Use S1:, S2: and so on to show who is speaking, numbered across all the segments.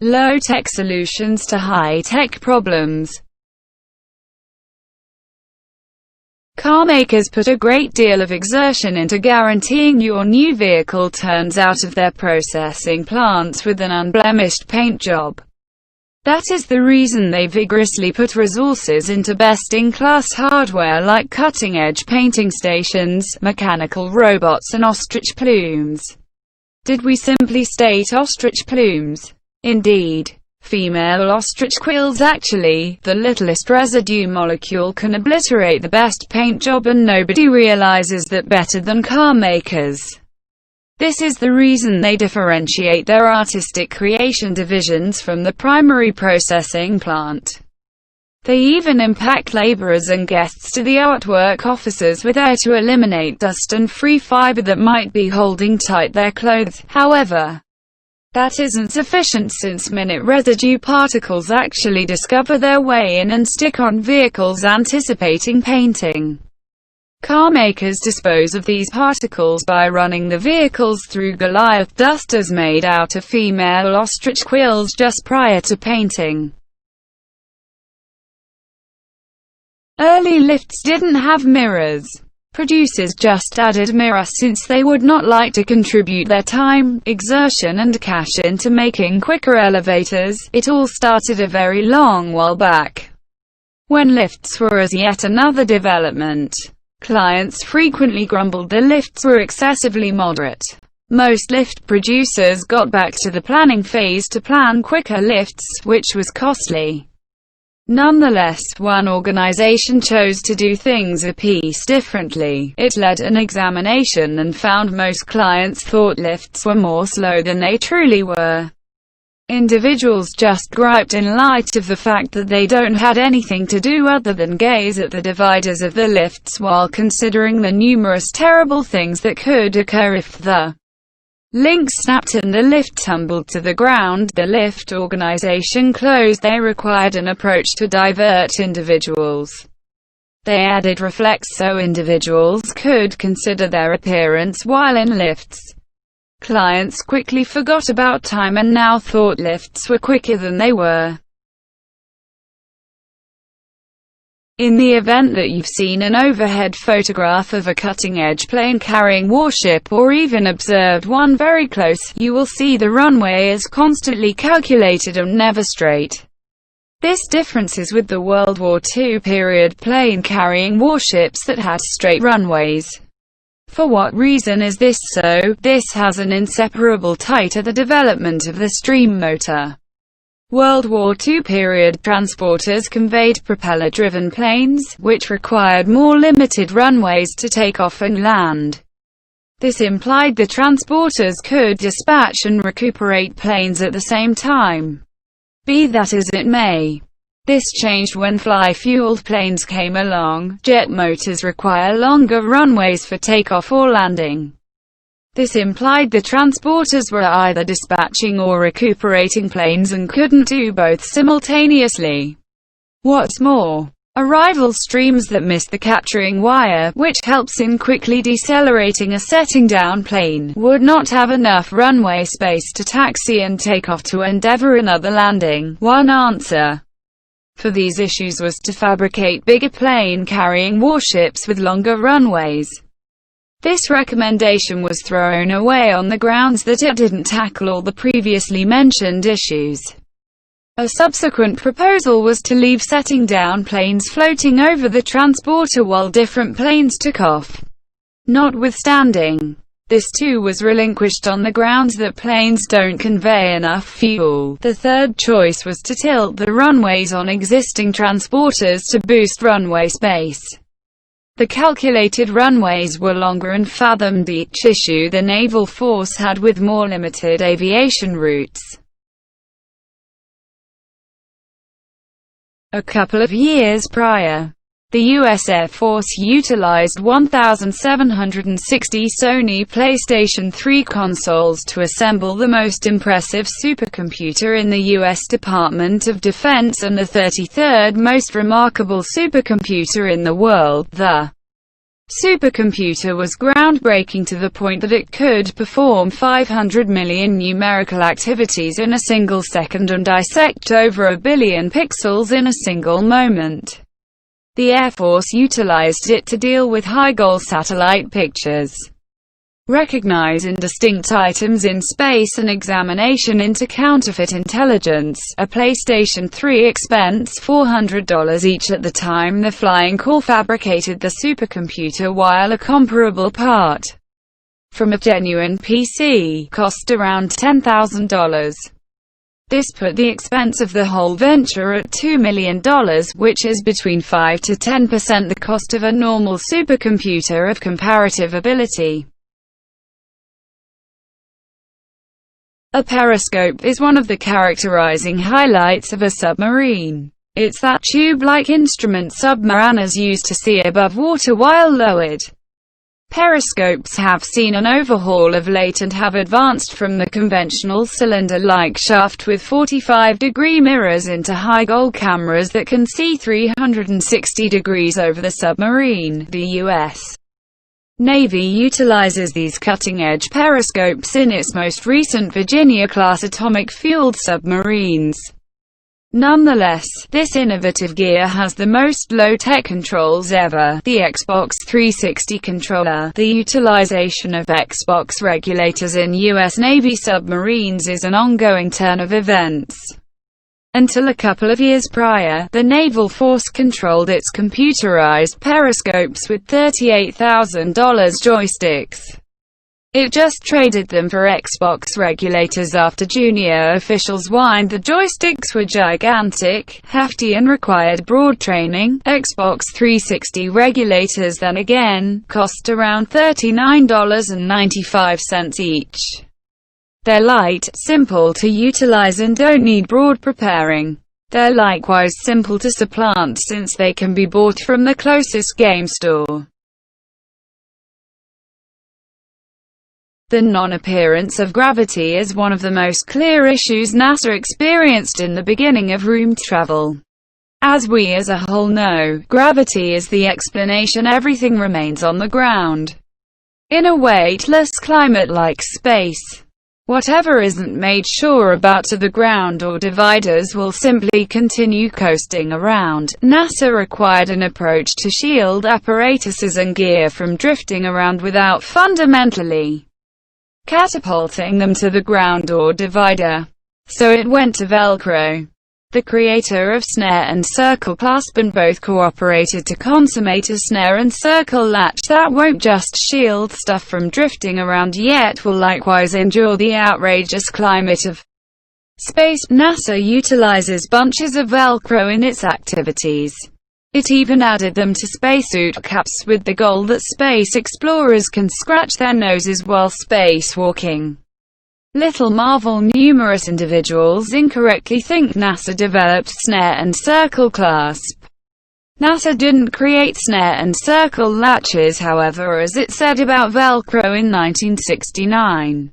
S1: low-tech solutions to high-tech problems. Car makers put a great deal of exertion into guaranteeing your new vehicle turns out of their processing plants with an unblemished paint job. That is the reason they vigorously put resources into best-in-class hardware like cutting-edge painting stations, mechanical robots and ostrich plumes. Did we simply state ostrich plumes? Indeed. Female ostrich quills actually, the littlest residue molecule can obliterate the best paint job, and nobody realizes that better than car makers. This is the reason they differentiate their artistic creation divisions from the primary processing plant. They even impact laborers and guests to the artwork offices with air to eliminate dust and free fiber that might be holding tight their clothes. However, that isn't sufficient, since minute residue particles actually discover their way in and stick on vehicles anticipating painting. Car makers dispose of these particles by running the vehicles through Goliath dusters made out of female ostrich quills just prior to painting. Early lifts didn't have mirrors. Producers just added mirrors since they would not like to contribute their time, exertion and cash into making quicker elevators. It all started a very long while back, when lifts were as yet another development. Clients frequently grumbled the lifts were excessively moderate. Most lift producers got back to the planning phase to plan quicker lifts, which was costly. Nonetheless, one organization chose to do things a piece differently. It led an examination and found most clients thought lifts were more slow than they truly were. Individuals just griped in light of the fact that they don't had anything to do other than gaze at the dividers of the lifts while considering the numerous terrible things that could occur if the links snapped and the lift tumbled to the ground. The lift organization closed. They required an approach to divert individuals. They added reflex so individuals could consider their appearance while in lifts. Clients quickly forgot about time and now thought lifts were quicker than they were. In the event that you've seen an overhead photograph of a cutting-edge plane carrying warship or even observed one very close, you will see the runway is constantly calculated and never straight. This difference is with the World War II period plane carrying warships that had straight runways. For what reason is this so? This has an inseparable tie to the development of the stream motor. World War II period transporters conveyed propeller-driven planes, which required more limited runways to take off and land. This implied the transporters could dispatch and recuperate planes at the same time. Be that as it may, this changed when fly-fueled planes came along. Jet motors require longer runways for takeoff or landing. This implied the transporters were either dispatching or recuperating planes and couldn't do both simultaneously. What's more, arrival streams that miss the capturing wire, which helps in quickly decelerating a setting down plane, would not have enough runway space to taxi and take off to endeavor another landing. One answer for these issues was to fabricate bigger plane-carrying warships with longer runways. This recommendation was thrown away on the grounds that it didn't tackle all the previously mentioned issues. A subsequent proposal was to leave setting down planes floating over the transporter while different planes took off. Notwithstanding, this too was relinquished on the grounds that planes don't convey enough fuel. The third choice was to tilt the runways on existing transporters to boost runway space. The calculated runways were longer and fathomed each, issue the naval force had with more limited aviation routes. A couple of years prior, the U.S. Air Force utilized 1,760 Sony PlayStation 3 consoles to assemble the most impressive supercomputer in the U.S. Department of Defense and the 33rd most remarkable supercomputer in the world, the supercomputer was groundbreaking to the point that it could perform 500 million numerical activities in a single second and dissect over a billion pixels in a single moment. The Air Force utilized it to deal with high-goal satellite pictures, recognize indistinct items in space, and examination into counterfeit intelligence. A PlayStation 3 expense $400 each at the time the Flying Corps fabricated the supercomputer, while a comparable part from a genuine PC cost around $10,000. This put the expense of the whole venture at $2 million, which is between 5 to 10% the cost of a normal supercomputer of comparative ability. A periscope is one of the characterizing highlights of a submarine. It's that tube-like instrument submariners use to see above water while lowered. Periscopes have seen an overhaul of late and have advanced from the conventional cylinder-like shaft with 45-degree mirrors into high-goal cameras that can see 360 degrees over the submarine. The U.S. Navy utilizes these cutting-edge periscopes in its most recent Virginia-class atomic-fueled submarines. Nonetheless, this innovative gear has the most low-tech controls ever: the Xbox 360 controller. The utilization of Xbox regulators in U.S. Navy submarines is an ongoing turn of events. Until a couple of years prior, the naval force controlled its computerized periscopes with $38,000 joysticks. It just traded them for Xbox regulators after junior officials whined the joysticks were gigantic, hefty and required broad training. Xbox 360 regulators, then again, cost around $39.95 each. They're light, simple to utilize and don't need broad preparing. They're likewise simple to supplant since they can be bought from the closest game store. The non-appearance of gravity is one of the most clear issues NASA experienced in the beginning of room travel. As we as a whole know, gravity is the explanation everything remains on the ground. In a weightless climate like space, whatever isn't made sure about to the ground or dividers will simply continue coasting around. NASA required an approach to shield apparatuses and gear from drifting around without fundamentally catapulting them to the ground or divider. So it went to Velcro, the creator of snare and circle clasp, and both cooperated to consummate a snare and circle latch that won't just shield stuff from drifting around, yet will likewise endure the outrageous climate of space. NASA utilizes bunches of Velcro in its activities. It even added them to spacesuit caps with the goal that space explorers can scratch their noses while spacewalking. Little marvel numerous individuals incorrectly think NASA developed snare and circle clasp. NASA didn't create snare and circle latches, however, as it said about Velcro in 1969.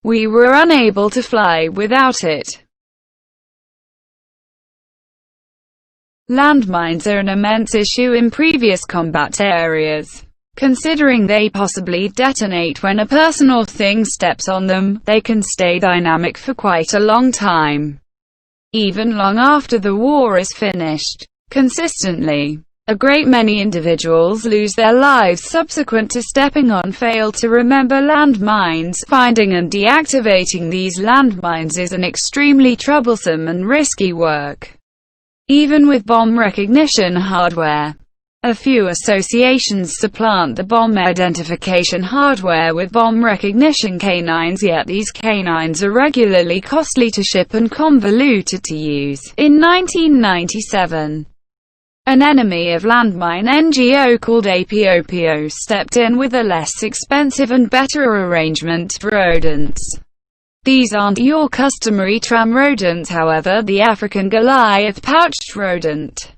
S1: We were unable to fly without it. Landmines are an immense issue in previous combat areas. Considering they possibly detonate when a person or thing steps on them, they can stay dynamic for quite a long time, even long after the war is finished. Consistently, a great many individuals lose their lives subsequent to stepping on fail to remember landmines. Finding and deactivating these landmines is an extremely troublesome and risky work, even with bomb recognition hardware. A few associations supplant the bomb identification hardware with bomb recognition canines, yet these canines are regularly costly to ship and convoluted to use. In 1997, an enemy of landmine NGO called APOPO stepped in with a less expensive and better arrangement: rodents. These aren't your customary tram rodents, however. The African Goliath pouched rodent,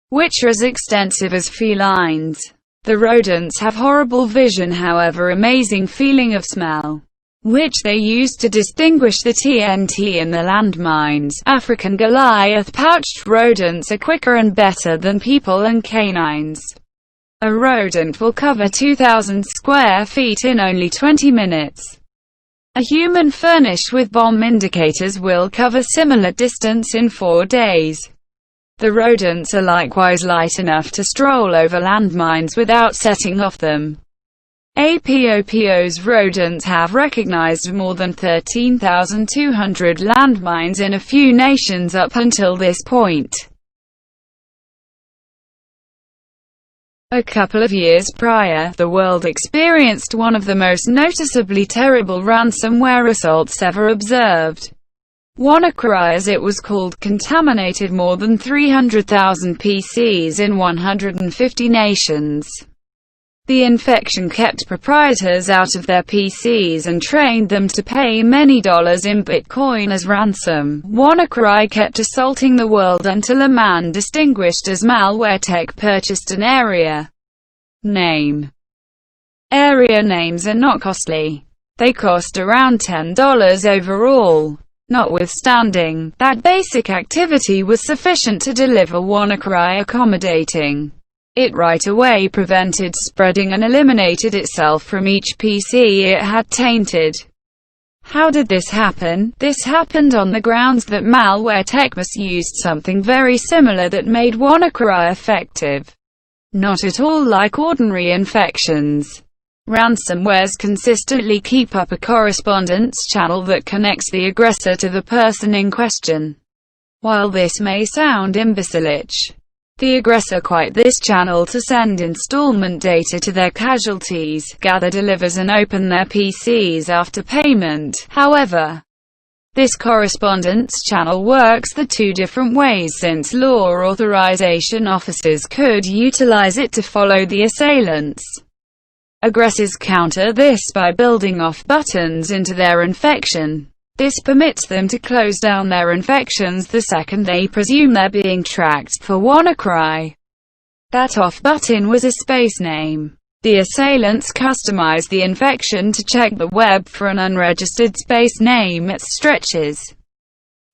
S1: which are as extensive as felines. The rodents have horrible vision, however amazing feeling of smell, which they use to distinguish the TNT in the landmines. African Goliath pouched rodents are quicker and better than people and canines. A rodent will cover 2,000 square feet in only 20 minutes. A human furnished with bomb indicators will cover similar distance in 4 days. The rodents are likewise light enough to stroll over landmines without setting off them. APOPO's rodents have recognized more than 13,200 landmines in a few nations up until this point. A couple of years prior, the world experienced one of the most noticeably terrible ransomware assaults ever observed. WannaCry, as it was called, contaminated more than 300,000 PCs in 150 nations. The infection kept proprietors out of their PCs and trained them to pay many dollars in Bitcoin as ransom. WannaCry kept assaulting the world until a man distinguished as Malware Tech purchased an area name. Area names are not costly. They cost around $10 overall. Notwithstanding, that basic activity was sufficient to deliver WannaCry accommodating. It right away prevented spreading and eliminated itself from each PC it had tainted. How did this happen? This happened on the grounds that Malware Tech misused something very similar that made WannaCry effective. Not at all like ordinary infections. Ransomwares consistently keep up a correspondence channel that connects the aggressor to the person in question. While this may sound imbecilish, the aggressor quite this channel to send installment data to their casualties, gather, delivers and open their PCs after payment. However, this correspondence channel works the two different ways, since law authorization officers could utilize it to follow the assailants. Aggressors counter this by building off buttons into their infection. This permits them to close down their infections the second they presume they're being tracked. For WannaCry, that off button was a space name. The assailants customized the infection to check the web for an unregistered space name it stretches.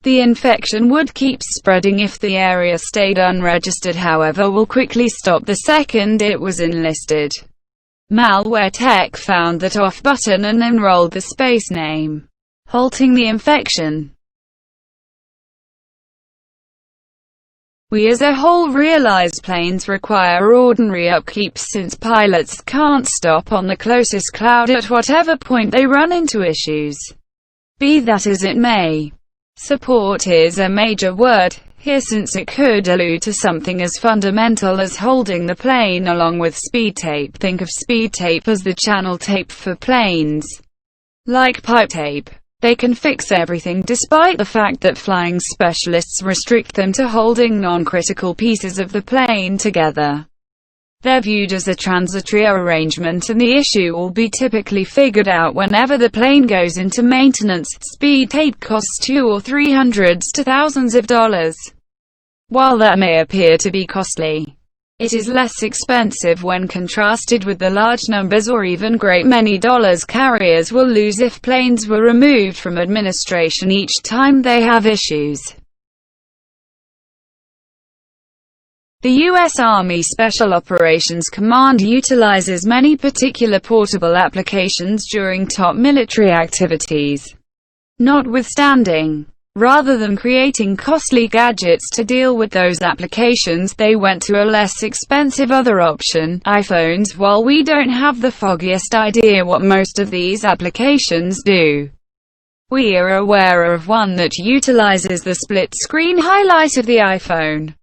S1: The infection would keep spreading if the area stayed unregistered, however will quickly stop the second it was enlisted. Malware Tech found that off button and enrolled the space name, halting the infection. We as a whole realize planes require ordinary upkeep, since pilots can't stop on the closest cloud at whatever point they run into issues. Be that as it may, support is a major word here, since it could allude to something as fundamental as holding the plane along with speed tape. Think of speed tape as the channel tape for planes. Like pipe tape, they can fix everything despite the fact that flying specialists restrict them to holding non-critical pieces of the plane together. They're viewed as a transitory arrangement, and the issue will be typically figured out whenever the plane goes into maintenance. Speed tape costs $200 or $300 to thousands of dollars. While that may appear to be costly, it is less expensive when contrasted with the large numbers or even great many dollars carriers will lose if planes were removed from administration each time they have issues. The U.S. Army Special Operations Command utilizes many particular portable applications during top military activities. Notwithstanding, rather than creating costly gadgets to deal with those applications, they went to a less expensive other option, iPhones. While we don't have the foggiest idea what most of these applications do, we are aware of one that utilizes the split-screen highlight of the iPhone.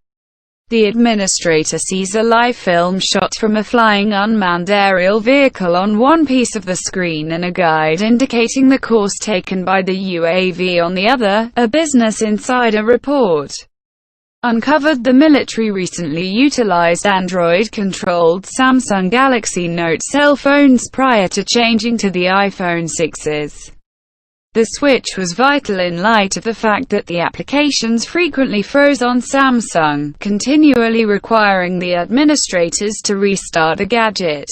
S1: The administrator sees a live film shot from a flying unmanned aerial vehicle on one piece of the screen and a guide indicating the course taken by the UAV on the other. A Business Insider report uncovered the military recently utilized Android-controlled Samsung Galaxy Note cell phones prior to changing to the iPhone 6s. The switch was vital in light of the fact that the applications frequently froze on Samsung, continually requiring the administrators to restart the gadget.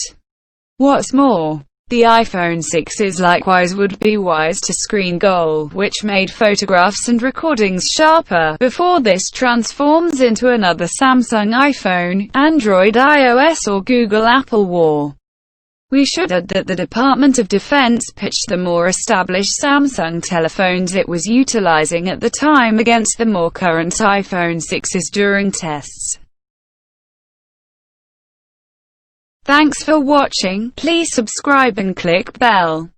S1: What's more, The iPhone 6s likewise would be wise to screen gold, which made photographs and recordings sharper, before this transforms into another Samsung iPhone, Android iOS or Google Apple war. We should add that the Department of Defense pitched the more established Samsung telephones it was utilizing at the time against the more current iPhone 6s during tests. Thanks for watching. Please subscribe and click bell.